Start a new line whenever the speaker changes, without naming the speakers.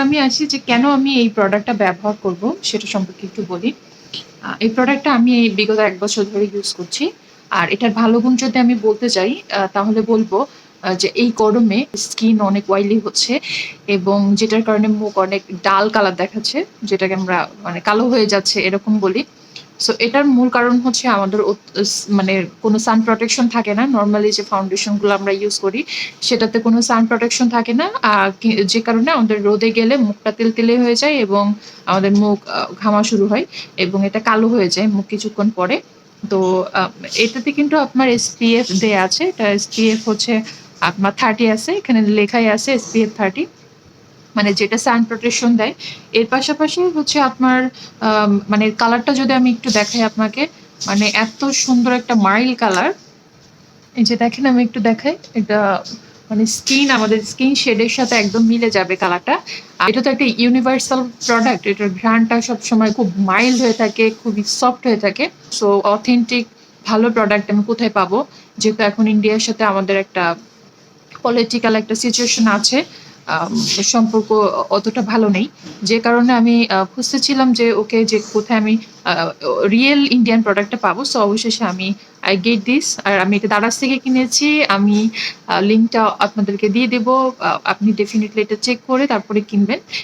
আমি আসি যে কেন আমি এই প্রোডাক্টটা ব্যবহার করব সেটা সম্পর্কে একটু বলি। এই প্রোডাক্টটা আমি এই বিগত ১ বছর ধরে ইউজ করছি। আর এটার ভালো গুণ যদি আমি বলতে যাই তাহলে বলব যে এই গরমে স্কিন অনেক অয়েলি হচ্ছে এবং যেটার কারণে মুখ অনেক ডাল কালার দেখাচ্ছে, যেটাকে আমরা মানে কালো হয়ে যাচ্ছে এরকম বলি। সো এটার মূল কারণ হচ্ছে আমাদের মানে কোনো সান প্রোটেকশন থাকে না। নরমালি যে ফাউন্ডেশন গুলো আমরা ইউজ করি সেটাতে কোনো সান প্রোটেকশন থাকে না। যে কারণে আমাদের রোদে গেলে মুখটা তেলতেলে হয়ে যায় এবং আমাদের মুখ ঘামা শুরু হয় এবং এটা কালো হয়ে যায় মুখ কিছুক্ষণ পরে। তো আ এটাতে কিন্তু আপনার SPF দেয়া আছে। এটা SPF হচ্ছে আপনার 30 আছে। এখানে লেখাই আছে SPF 30, মানে যেটা সান প্রোটেকশন দেয়। এর পাশাপাশি হচ্ছে আপনার মানে কালারটা যদি আমি একটু দেখাই আপনাকে, মানে এত সুন্দর একটা মাইল্ড কালার। এই যে দেখেন আমি একটু দেখাই। এটা মানে আমাদের স্কিন শেডের সাথে একদম মিলে যাবে কালারটা। আর এটা তো একটা ইউনিভার্সাল প্রোডাক্ট। এটার ঘ্রাণটা সবসময় খুব মাইল্ড হয়ে থাকে, খুবই সফট হয়ে থাকে। সো অথেন্টিক ভালো প্রোডাক্ট আমি কোথায় পাবো? যেহেতু এখন ইন্ডিয়ার সাথে আমাদের একটা পলিটিক্যাল একটা সিচুয়েশন আছে। আম সম্পর্ক অতটা ভালো নেই। যে কারণে আমি খুঁজতেছিলাম যে ওকে যে কোথায় আমি আ রিয়েল ইন্ডিয়ান প্রোডাক্টটা পাবো। সো অবশেষে আমি I get this, আর আমি এটা দারাজ থেকে কিনেছি। আমি লিঙ্কটা আপনাদেরকে দিয়ে দেব। আপনি ডেফিনিটলি এটা চেক করে তারপরে কিনবেন।